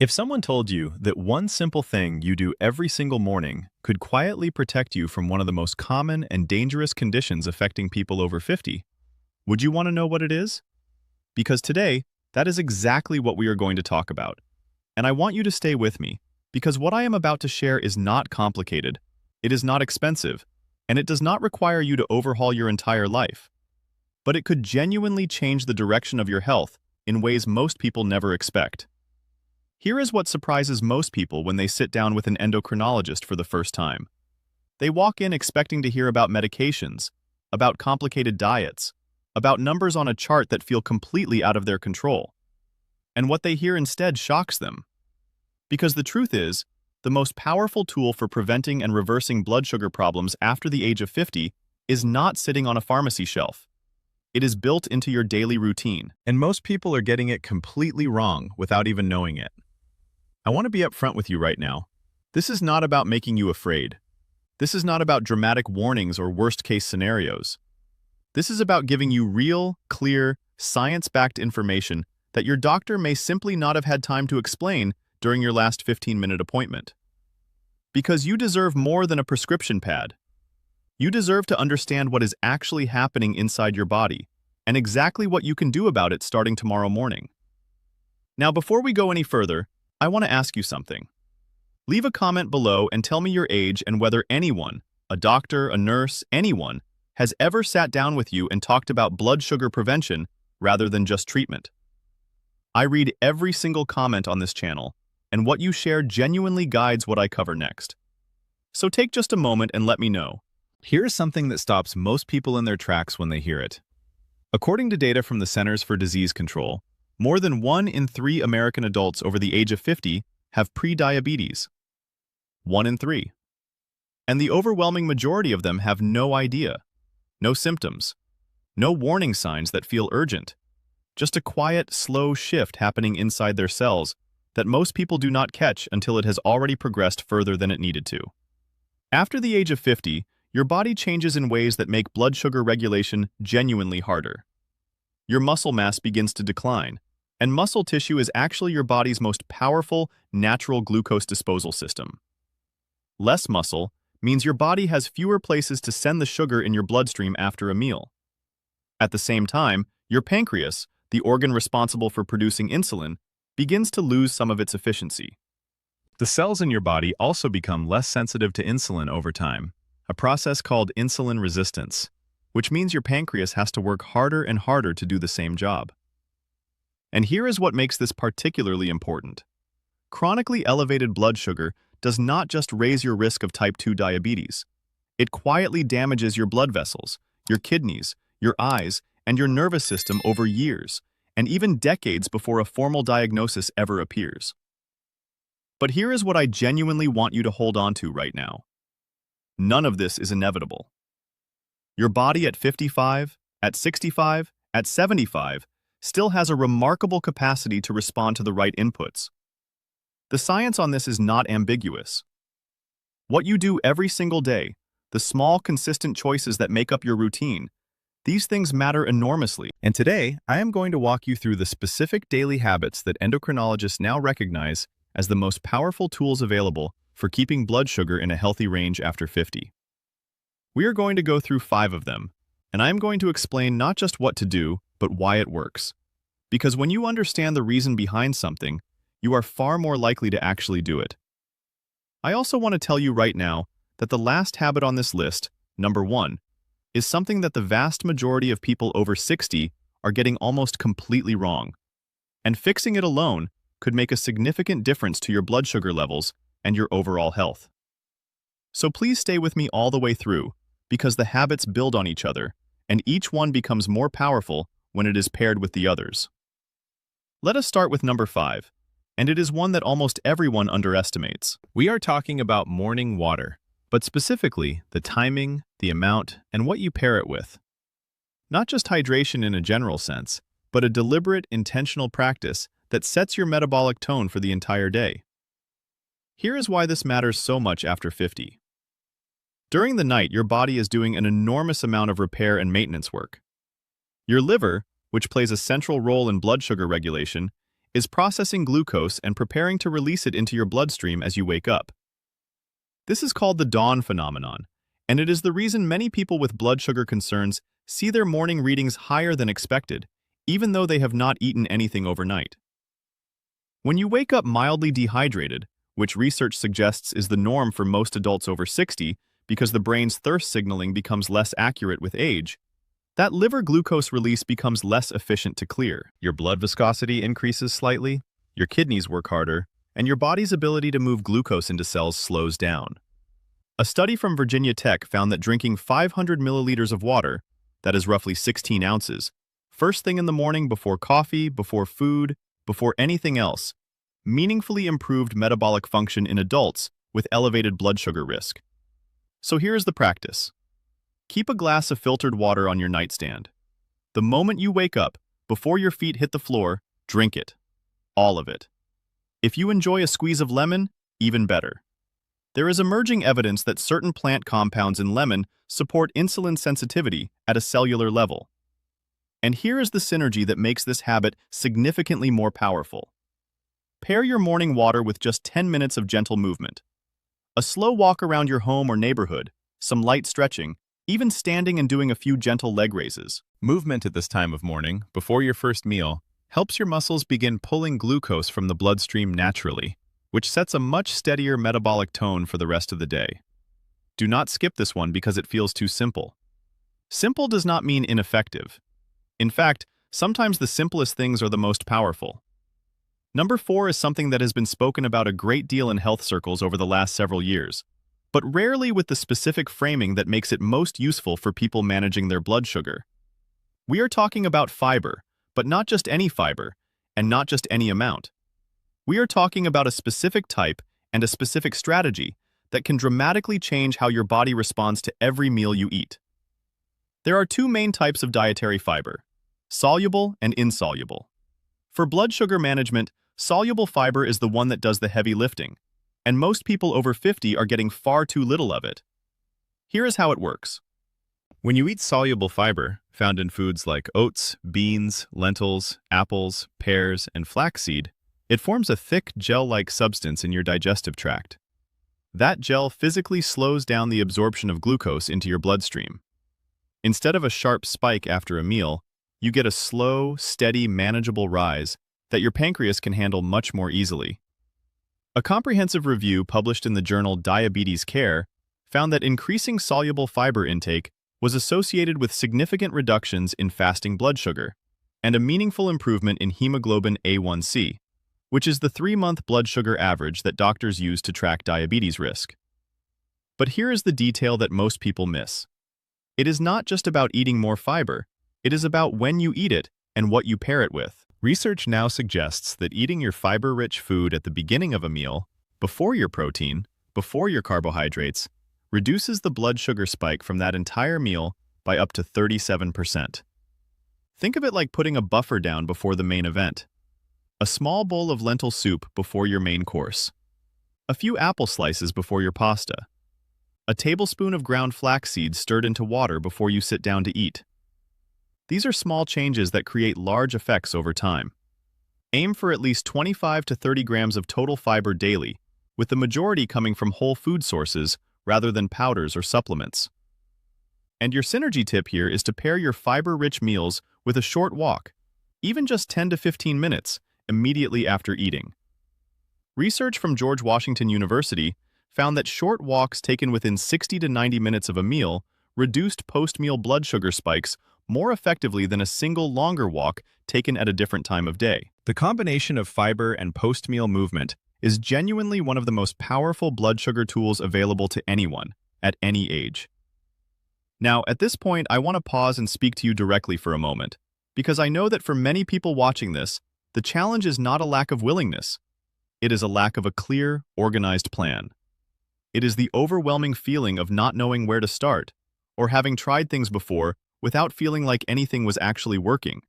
If someone told you that one simple thing you do every single morning could quietly protect you from one of the most common and dangerous conditions affecting people over 50, would you want to know what it is? Because today, that is exactly what we are going to talk about. And I want you to stay with me, because what I am about to share is not complicated, it is not expensive, and it does not require you to overhaul your entire life. But it could genuinely change the direction of your health in ways most people never expect. Here is what surprises most people when they sit down with an endocrinologist for the first time. They walk in expecting to hear about medications, about complicated diets, about numbers on a chart that feel completely out of their control. And what they hear instead shocks them. Because the truth is, the most powerful tool for preventing and reversing blood sugar problems after the age of 50 is not sitting on a pharmacy shelf. It is built into your daily routine. And most people are getting it completely wrong without even knowing it. I want to be upfront with you right now. This is not about making you afraid. This is not about dramatic warnings or worst-case scenarios. This is about giving you real, clear, science-backed information that your doctor may simply not have had time to explain during your last 15-minute appointment. Because you deserve more than a prescription pad. You deserve to understand what is actually happening inside your body and exactly what you can do about it starting tomorrow morning. Now, before we go any further, I want to ask you something. Leave a comment below and tell me your age and whether anyone, a doctor, a nurse, anyone, has ever sat down with you and talked about blood sugar prevention rather than just treatment. I read every single comment on this channel, and what you share genuinely guides what I cover next. So take just a moment and let me know. Here's something that stops most people in their tracks when they hear it. According to data from the Centers for Disease Control, more than 1 in 3 American adults over the age of 50 have prediabetes. 1 in 3. And the overwhelming majority of them have no idea, no symptoms, no warning signs that feel urgent, just a quiet, slow shift happening inside their cells that most people do not catch until it has already progressed further than it needed to. After the age of 50, your body changes in ways that make blood sugar regulation genuinely harder. Your muscle mass begins to decline, and muscle tissue is actually your body's most powerful, natural glucose disposal system. Less muscle means your body has fewer places to send the sugar in your bloodstream after a meal. At the same time, your pancreas, the organ responsible for producing insulin, begins to lose some of its efficiency. The cells in your body also become less sensitive to insulin over time, a process called insulin resistance, which means your pancreas has to work harder and harder to do the same job. And here is what makes this particularly important. Chronically elevated blood sugar does not just raise your risk of type 2 diabetes. It quietly damages your blood vessels, your kidneys, your eyes, and your nervous system over years, and even decades before a formal diagnosis ever appears. But here is what I genuinely want you to hold on to right now. None of this is inevitable. Your body at 55, at 65, at 75, still has a remarkable capacity to respond to the right inputs. The science on this is not ambiguous. What you do every single day, the small, consistent choices that make up your routine, these things matter enormously. And today, I am going to walk you through the specific daily habits that endocrinologists now recognize as the most powerful tools available for keeping blood sugar in a healthy range after 50. We are going to go through 5 of them, and I am going to explain not just what to do, but why it works. Because when you understand the reason behind something, you are far more likely to actually do it. I also want to tell you right now that the last habit on this list, number 1, is something that the vast majority of people over 60 are getting almost completely wrong. And fixing it alone could make a significant difference to your blood sugar levels and your overall health. So please stay with me all the way through, because the habits build on each other, and each one becomes more powerful when it is paired with the others. Let us start with number 5, and it is one that almost everyone underestimates. We are talking about morning water, but specifically the timing, the amount, and what you pair it with. Not just hydration in a general sense, but a deliberate, intentional practice that sets your metabolic tone for the entire day. Here is why this matters so much after 50. During the night, your body is doing an enormous amount of repair and maintenance work. Your liver, which plays a central role in blood sugar regulation, is processing glucose and preparing to release it into your bloodstream as you wake up. This is called the dawn phenomenon, and it is the reason many people with blood sugar concerns see their morning readings higher than expected, even though they have not eaten anything overnight. When you wake up mildly dehydrated, which research suggests is the norm for most adults over 60 because the brain's thirst signaling becomes less accurate with age, that liver glucose release becomes less efficient to clear. Your blood viscosity increases slightly, your kidneys work harder, and your body's ability to move glucose into cells slows down. A study from Virginia Tech found that drinking 500 milliliters of water, that is roughly 16 ounces, first thing in the morning before coffee, before food, before anything else, meaningfully improved metabolic function in adults with elevated blood sugar risk. So here's the practice. Keep a glass of filtered water on your nightstand. The moment you wake up, before your feet hit the floor, drink it. All of it. If you enjoy a squeeze of lemon, even better. There is emerging evidence that certain plant compounds in lemon support insulin sensitivity at a cellular level. And here is the synergy that makes this habit significantly more powerful. Pair your morning water with just 10 minutes of gentle movement. A slow walk around your home or neighborhood, some light stretching, even standing and doing a few gentle leg raises. Movement at this time of morning, before your first meal, helps your muscles begin pulling glucose from the bloodstream naturally, which sets a much steadier metabolic tone for the rest of the day. Do not skip this one because it feels too simple. Simple does not mean ineffective. In fact, sometimes the simplest things are the most powerful. Number 4 is something that has been spoken about a great deal in health circles over the last several years, but rarely with the specific framing that makes it most useful for people managing their blood sugar. We are talking about fiber, but not just any fiber, and not just any amount. We are talking about a specific type and a specific strategy that can dramatically change how your body responds to every meal you eat. There are 2 main types of dietary fiber: soluble and insoluble. For blood sugar management, soluble fiber is the one that does the heavy lifting, and most people over 50 are getting far too little of it. Here is how it works. When you eat soluble fiber, found in foods like oats, beans, lentils, apples, pears, and flaxseed, it forms a thick, gel-like substance in your digestive tract. That gel physically slows down the absorption of glucose into your bloodstream. Instead of a sharp spike after a meal, you get a slow, steady, manageable rise that your pancreas can handle much more easily. A comprehensive review published in the journal Diabetes Care found that increasing soluble fiber intake was associated with significant reductions in fasting blood sugar and a meaningful improvement in hemoglobin A1C, which is the 3-month blood sugar average that doctors use to track diabetes risk. But here is the detail that most people miss. It is not just about eating more fiber, it is about when you eat it and what you pair it with. Research now suggests that eating your fiber-rich food at the beginning of a meal, before your protein, before your carbohydrates, reduces the blood sugar spike from that entire meal by up to 37%. Think of it like putting a buffer down before the main event. A small bowl of lentil soup before your main course. A few apple slices before your pasta. A tablespoon of ground flaxseed stirred into water before you sit down to eat. These are small changes that create large effects over time. Aim for at least 25 to 30 grams of total fiber daily, with the majority coming from whole food sources rather than powders or supplements. And your synergy tip here is to pair your fiber-rich meals with a short walk, even just 10 to 15 minutes, immediately after eating. Research from George Washington University found that short walks taken within 60 to 90 minutes of a meal reduced post-meal blood sugar spikes more effectively than a single longer walk taken at a different time of day. The combination of fiber and post-meal movement is genuinely one of the most powerful blood sugar tools available to anyone, at any age. Now, at this point, I want to pause and speak to you directly for a moment, because I know that for many people watching this, the challenge is not a lack of willingness. It is a lack of a clear, organized plan. It is the overwhelming feeling of not knowing where to start, or having tried things before without feeling like anything was actually working.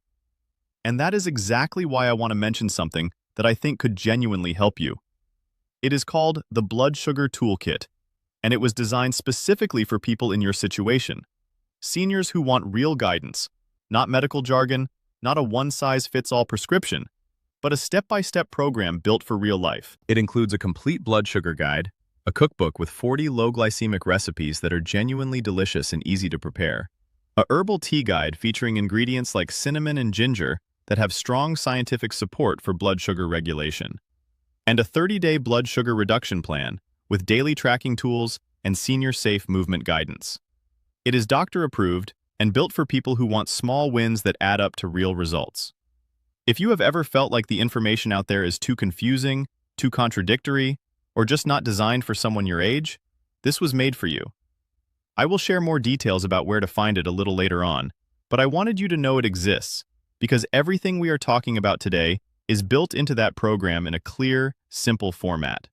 And that is exactly why I want to mention something that I think could genuinely help you. It is called the Blood Sugar Toolkit, and it was designed specifically for people in your situation. Seniors who want real guidance, not medical jargon, not a one-size-fits-all prescription, but a step-by-step program built for real life. It includes a complete blood sugar guide, a cookbook with 40 low-glycemic recipes that are genuinely delicious and easy to prepare, a herbal tea guide featuring ingredients like cinnamon and ginger that have strong scientific support for blood sugar regulation, and a 30-day blood sugar reduction plan with daily tracking tools and senior-safe movement guidance. It is doctor-approved and built for people who want small wins that add up to real results. If you have ever felt like the information out there is too confusing, too contradictory, or just not designed for someone your age, this was made for you. I will share more details about where to find it a little later on, but I wanted you to know it exists, because everything we are talking about today is built into that program in a clear, simple format.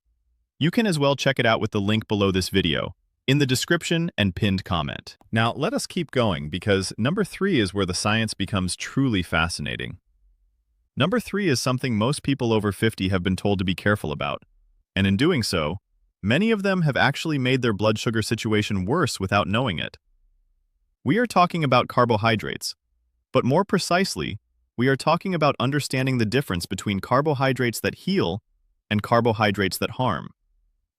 You can as well check it out with the link below this video, in the description and pinned comment. Now, let us keep going, because number 3 is where the science becomes truly fascinating. Number 3 is something most people over 50 have been told to be careful about, and in doing so, many of them have actually made their blood sugar situation worse without knowing it. We are talking about carbohydrates, but more precisely, we are talking about understanding the difference between carbohydrates that heal and carbohydrates that harm,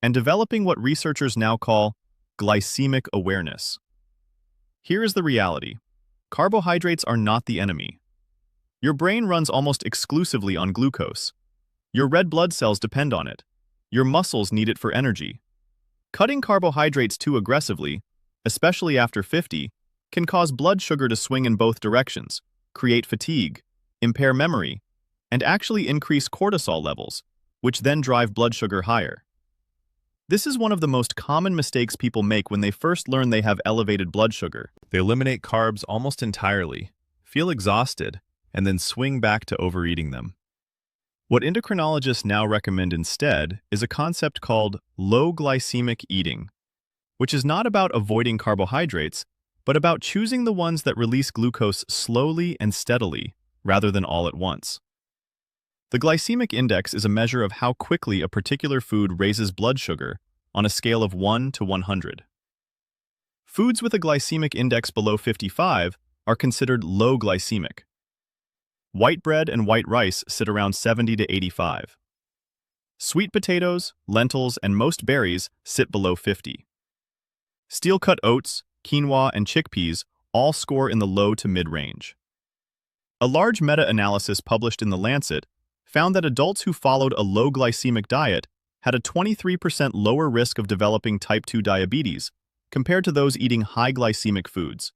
and developing what researchers now call glycemic awareness. Here is the reality. Carbohydrates are not the enemy. Your brain runs almost exclusively on glucose. Your red blood cells depend on it. Your muscles need it for energy. Cutting carbohydrates too aggressively, especially after 50, can cause blood sugar to swing in both directions, create fatigue, impair memory, and actually increase cortisol levels, which then drive blood sugar higher. This is one of the most common mistakes people make when they first learn they have elevated blood sugar. They eliminate carbs almost entirely, feel exhausted, and then swing back to overeating them. What endocrinologists now recommend instead is a concept called low glycemic eating, which is not about avoiding carbohydrates, but about choosing the ones that release glucose slowly and steadily, rather than all at once. The glycemic index is a measure of how quickly a particular food raises blood sugar on a scale of 1 to 100. Foods with a glycemic index below 55 are considered low glycemic. White bread and white rice sit around 70 to 85. Sweet potatoes, lentils, and most berries sit below 50. Steel-cut oats, quinoa, and chickpeas all score in the low to mid-range. A large meta-analysis published in The Lancet found that adults who followed a low glycemic diet had a 23% lower risk of developing type 2 diabetes compared to those eating high glycemic foods,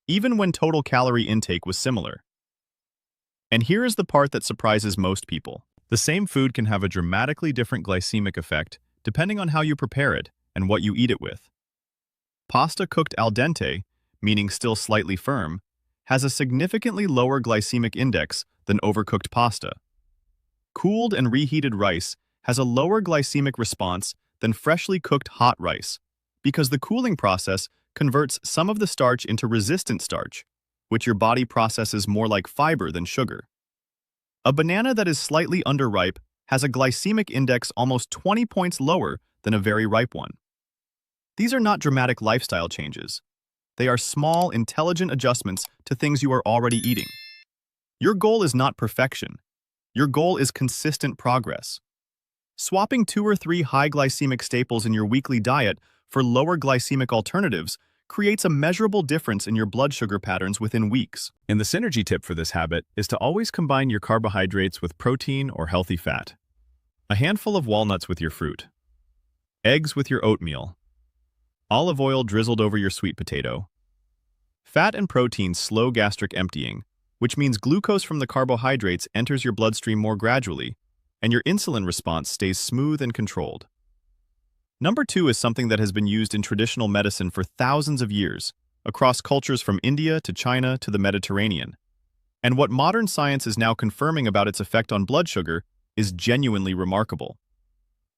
even when total calorie intake was similar. And here is the part that surprises most people. The same food can have a dramatically different glycemic effect depending on how you prepare it and what you eat it with. Pasta cooked al dente, meaning still slightly firm, has a significantly lower glycemic index than overcooked pasta. Cooled and reheated rice has a lower glycemic response than freshly cooked hot rice because the cooling process converts some of the starch into resistant starch, which your body processes more like fiber than sugar. A banana that is slightly underripe has a glycemic index almost 20 points lower than a very ripe one. These are not dramatic lifestyle changes. They are small, intelligent adjustments to things you are already eating. Your goal is not perfection. Your goal is consistent progress. Swapping 2 or 3 high glycemic staples in your weekly diet for lower glycemic alternatives creates a measurable difference in your blood sugar patterns within weeks. And the synergy tip for this habit is to always combine your carbohydrates with protein or healthy fat. A handful of walnuts with your fruit. Eggs with your oatmeal. Olive oil drizzled over your sweet potato. Fat and protein slow gastric emptying, which means glucose from the carbohydrates enters your bloodstream more gradually, and your insulin response stays smooth and controlled. Number 2 is something that has been used in traditional medicine for thousands of years, across cultures from India to China to the Mediterranean. And what modern science is now confirming about its effect on blood sugar is genuinely remarkable.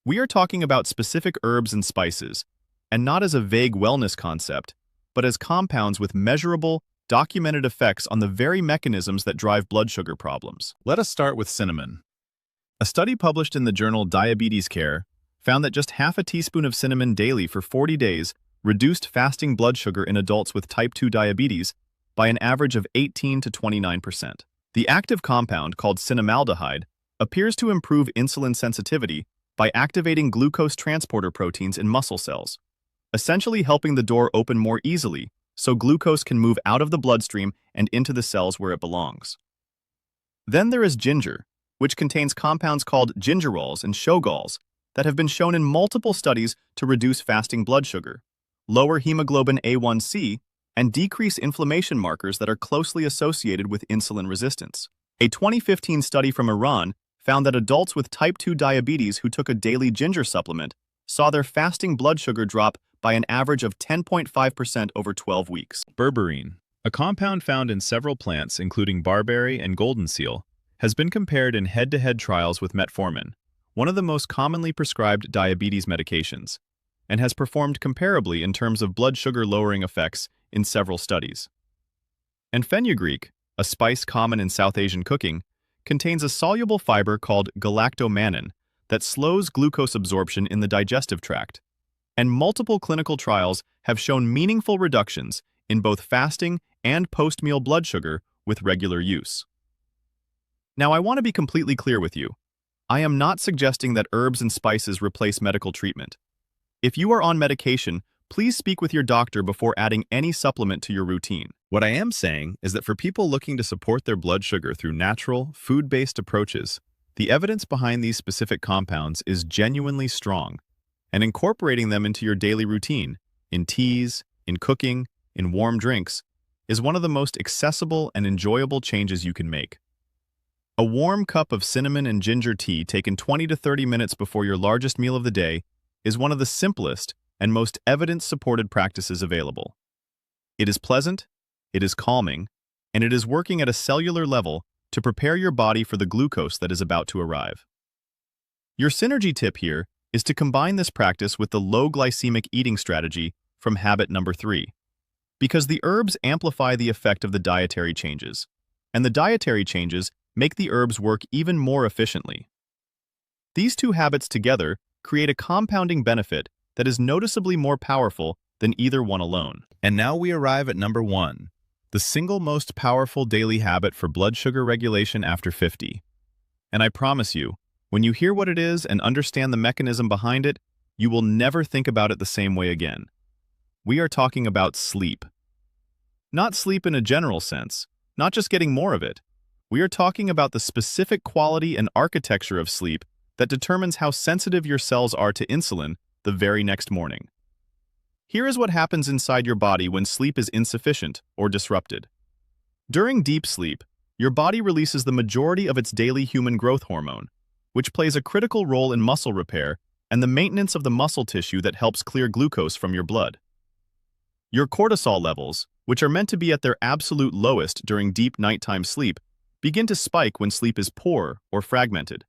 We are talking about specific herbs and spices, and not as a vague wellness concept, but as compounds with measurable, documented effects on the very mechanisms that drive blood sugar problems. Let us start with cinnamon. A study published in the journal Diabetes Care found that just half a teaspoon of cinnamon daily for 40 days reduced fasting blood sugar in adults with type 2 diabetes by an average of 18 to 29%. The active compound, called cinnamaldehyde, appears to improve insulin sensitivity by activating glucose transporter proteins in muscle cells, essentially helping the door open more easily so glucose can move out of the bloodstream and into the cells where it belongs. Then there is ginger, which contains compounds called gingerols and shogols that have been shown in multiple studies to reduce fasting blood sugar, lower hemoglobin A1C, and decrease inflammation markers that are closely associated with insulin resistance. A 2015 study from Iran found that adults with type 2 diabetes who took a daily ginger supplement saw their fasting blood sugar drop by an average of 10.5% over 12 weeks. Berberine, a compound found in several plants including barberry and golden seal, has been compared in head-to-head trials with metformin, one of the most commonly prescribed diabetes medications, and has performed comparably in terms of blood sugar-lowering effects in several studies. And fenugreek, a spice common in South Asian cooking, contains a soluble fiber called galactomannan that slows glucose absorption in the digestive tract, and multiple clinical trials have shown meaningful reductions in both fasting and post-meal blood sugar with regular use. Now, I want to be completely clear with you. I am not suggesting that herbs and spices replace medical treatment. If you are on medication, please speak with your doctor before adding any supplement to your routine. What I am saying is that for people looking to support their blood sugar through natural, food-based approaches, the evidence behind these specific compounds is genuinely strong, and incorporating them into your daily routine, in teas, in cooking, in warm drinks, is one of the most accessible and enjoyable changes you can make. A warm cup of cinnamon and ginger tea taken 20 to 30 minutes before your largest meal of the day is one of the simplest and most evidence-supported practices available. It is pleasant, it is calming, and it is working at a cellular level to prepare your body for the glucose that is about to arrive. Your synergy tip here is to combine this practice with the low glycemic eating strategy from habit number 3, because the herbs amplify the effect of the dietary changes, and the dietary changes make the herbs work even more efficiently. These two habits together create a compounding benefit that is noticeably more powerful than either one alone. And now we arrive at number 1, the single most powerful daily habit for blood sugar regulation after 50. And I promise you, when you hear what it is and understand the mechanism behind it, you will never think about it the same way again. We are talking about sleep. Not sleep in a general sense, not just getting more of it. We are talking about the specific quality and architecture of sleep that determines how sensitive your cells are to insulin the very next morning. Here is what happens inside your body when sleep is insufficient or disrupted. During deep sleep, your body releases the majority of its daily human growth hormone, which plays a critical role in muscle repair and the maintenance of the muscle tissue that helps clear glucose from your blood. Your cortisol levels, which are meant to be at their absolute lowest during deep nighttime sleep, begin to spike when sleep is poor or fragmented.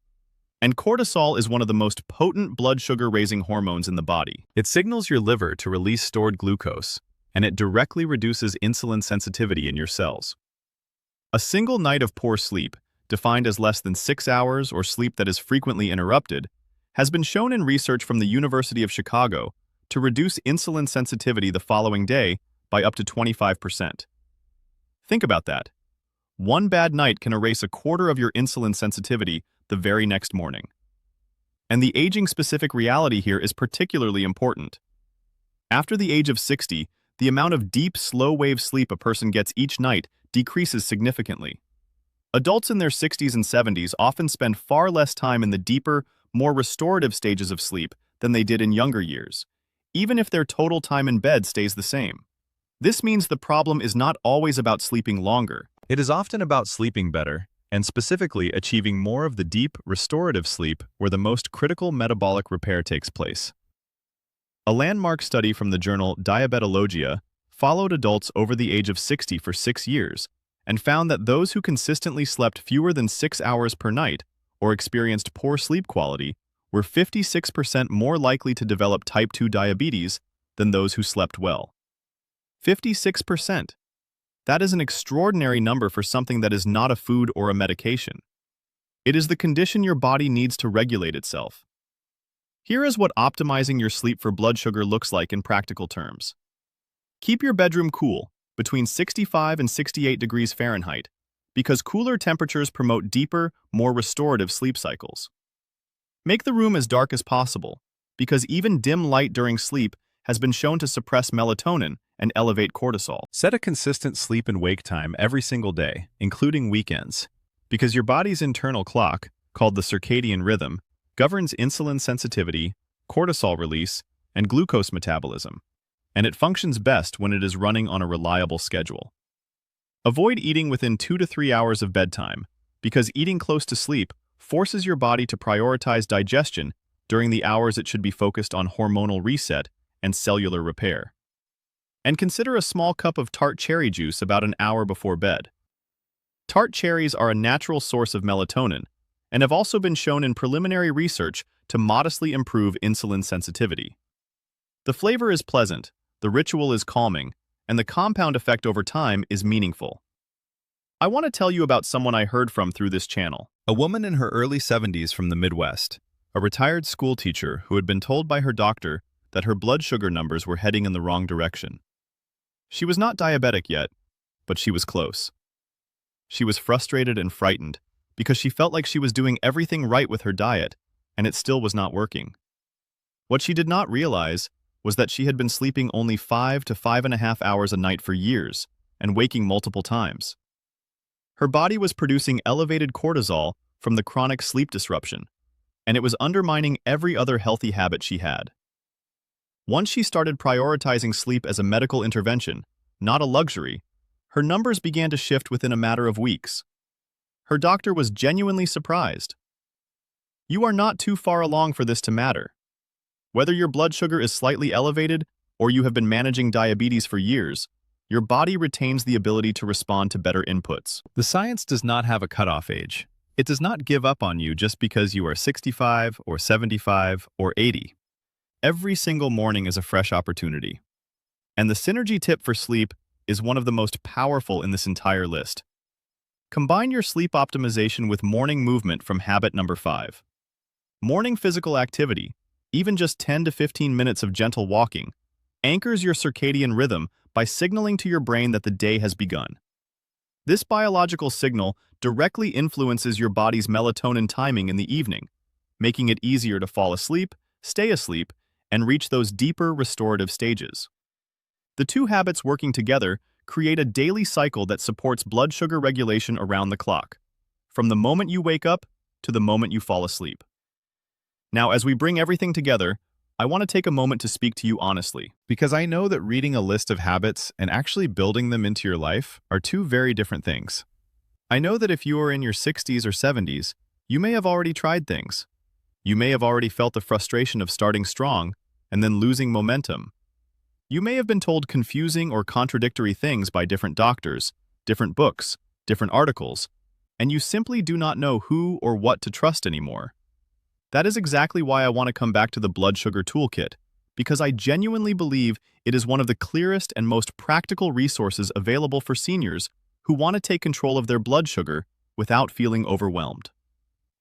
And cortisol is one of the most potent blood sugar-raising hormones in the body. It signals your liver to release stored glucose, and it directly reduces insulin sensitivity in your cells. A single night of poor sleep, defined as less than 6 hours or sleep that is frequently interrupted, has been shown in research from the University of Chicago to reduce insulin sensitivity the following day by up to 25%. Think about that. One bad night can erase a quarter of your insulin sensitivity the very next morning. And the aging-specific reality here is particularly important. After the age of 60, the amount of deep, slow-wave sleep a person gets each night decreases significantly. Adults in their 60s and 70s often spend far less time in the deeper, more restorative stages of sleep than they did in younger years, even if their total time in bed stays the same. This means the problem is not always about sleeping longer. It is often about sleeping better, and specifically achieving more of the deep, restorative sleep where the most critical metabolic repair takes place. A landmark study from the journal Diabetologia followed adults over the age of 60 for 6 years and found that those who consistently slept fewer than 6 hours per night or experienced poor sleep quality were 56% more likely to develop type 2 diabetes than those who slept well. 56%. That is an extraordinary number for something that is not a food or a medication. It is the condition your body needs to regulate itself. Here is what optimizing your sleep for blood sugar looks like in practical terms. Keep your bedroom cool, between 65 and 68 degrees Fahrenheit, because cooler temperatures promote deeper, more restorative sleep cycles. Make the room as dark as possible, because even dim light during sleep has been shown to suppress melatonin and elevate cortisol. Set a consistent sleep and wake time every single day, including weekends, because your body's internal clock, called the circadian rhythm, governs insulin sensitivity, cortisol release, and glucose metabolism, and it functions best when it is running on a reliable schedule. Avoid eating within 2 to 3 hours of bedtime, because eating close to sleep forces your body to prioritize digestion during the hours it should be focused on hormonal reset and cellular repair. And consider a small cup of tart cherry juice about an hour before bed. Tart cherries are a natural source of melatonin and have also been shown in preliminary research to modestly improve insulin sensitivity. The flavor is pleasant, the ritual is calming, and the compound effect over time is meaningful. I want to tell you about someone I heard from through this channel. A woman in her early 70s from the Midwest, a retired school teacher who had been told by her doctor that her blood sugar numbers were heading in the wrong direction. She was not diabetic yet, but she was close. She was frustrated and frightened because she felt like she was doing everything right with her diet, and it still was not working. What she did not realize was that she had been sleeping only 5 to 5.5 hours a night for years and waking multiple times. Her body was producing elevated cortisol from the chronic sleep disruption, and it was undermining every other healthy habit she had. Once she started prioritizing sleep as a medical intervention, not a luxury, her numbers began to shift within a matter of weeks. Her doctor was genuinely surprised. You are not too far along for this to matter. Whether your blood sugar is slightly elevated or you have been managing diabetes for years, your body retains the ability to respond to better inputs. The science does not have a cutoff age. It does not give up on you just because you are 65 or 75 or 80. Every single morning is a fresh opportunity. And the synergy tip for sleep is one of the most powerful in this entire list. Combine your sleep optimization with morning movement from habit number 5. Morning physical activity, even just 10 to 15 minutes of gentle walking, anchors your circadian rhythm by signaling to your brain that the day has begun. This biological signal directly influences your body's melatonin timing in the evening, making it easier to fall asleep, stay asleep, and reach those deeper restorative stages. The two habits working together create a daily cycle that supports blood sugar regulation around the clock, from the moment you wake up to the moment you fall asleep. Now, as we bring everything together, I want to take a moment to speak to you honestly, because I know that reading a list of habits and actually building them into your life are two very different things. I know that if you are in your 60s or 70s, you may have already tried things. You may have already felt the frustration of starting strong and then losing momentum. You may have been told confusing or contradictory things by different doctors, different books, different articles, and you simply do not know who or what to trust anymore. That is exactly why I want to come back to the blood sugar toolkit, because I genuinely believe it is one of the clearest and most practical resources available for seniors who want to take control of their blood sugar without feeling overwhelmed.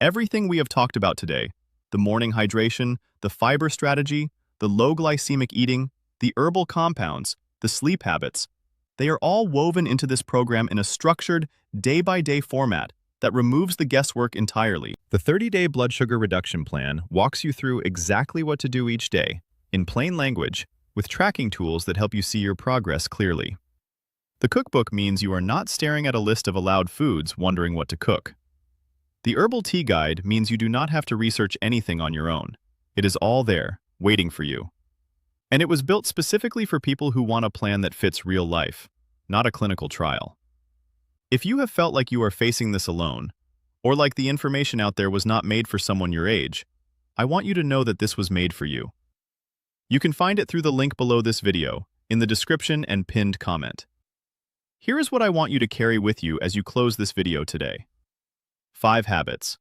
Everything we have talked about today, the morning hydration, the fiber strategy, the low glycemic eating, the herbal compounds, the sleep habits, they are all woven into this program in a structured, day-by-day format that removes the guesswork entirely. The 30-day blood sugar reduction plan walks you through exactly what to do each day, in plain language, with tracking tools that help you see your progress clearly. The cookbook means you are not staring at a list of allowed foods wondering what to cook. The herbal tea guide means you do not have to research anything on your own. It is all there, waiting for you. And it was built specifically for people who want a plan that fits real life, not a clinical trial. If you have felt like you are facing this alone, or like the information out there was not made for someone your age, I want you to know that this was made for you. You can find it through the link below this video, in the description and pinned comment. Here is what I want you to carry with you as you close this video today. 5 habits.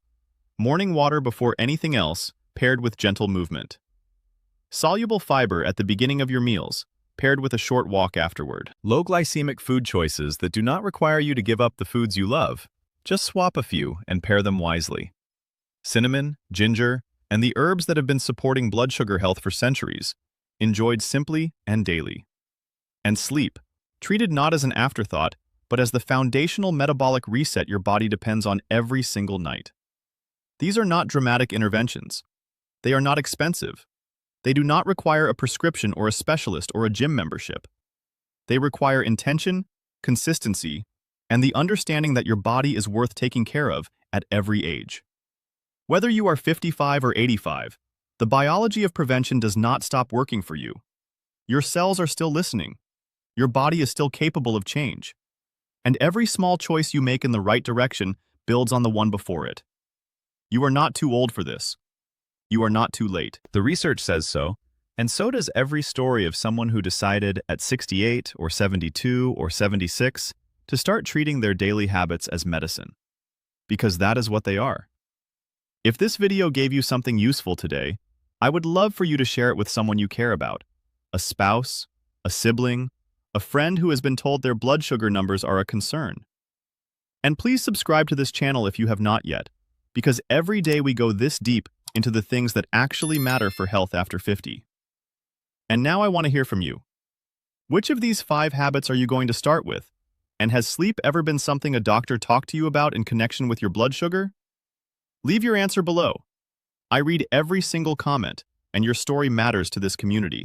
Morning water before anything else, paired with gentle movement. Soluble fiber at the beginning of your meals, paired with a short walk afterward. Low glycemic food choices that do not require you to give up the foods you love. Just swap a few and pair them wisely. Cinnamon, ginger, and the herbs that have been supporting blood sugar health for centuries, enjoyed simply and daily. And sleep, treated not as an afterthought, but as the foundational metabolic reset your body depends on every single night. These are not dramatic interventions. They are not expensive. They do not require a prescription or a specialist or a gym membership. They require intention, consistency, and the understanding that your body is worth taking care of at every age. Whether you are 55 or 85, the biology of prevention does not stop working for you. Your cells are still listening. Your body is still capable of change. And every small choice you make in the right direction builds on the one before it. You are not too old for this. You are not too late. The research says so, and so does every story of someone who decided at 68 or 72 or 76 to start treating their daily habits as medicine. Because that is what they are. If this video gave you something useful today, I would love for you to share it with someone you care about. A spouse, a sibling, a friend who has been told their blood sugar numbers are a concern. And please subscribe to this channel if you have not yet, because every day we go this deep into the things that actually matter for health after 50. And now I want to hear from you. Which of these 5 habits are you going to start with? And has sleep ever been something a doctor talked to you about in connection with your blood sugar? Leave your answer below. I read every single comment, and your story matters to this community.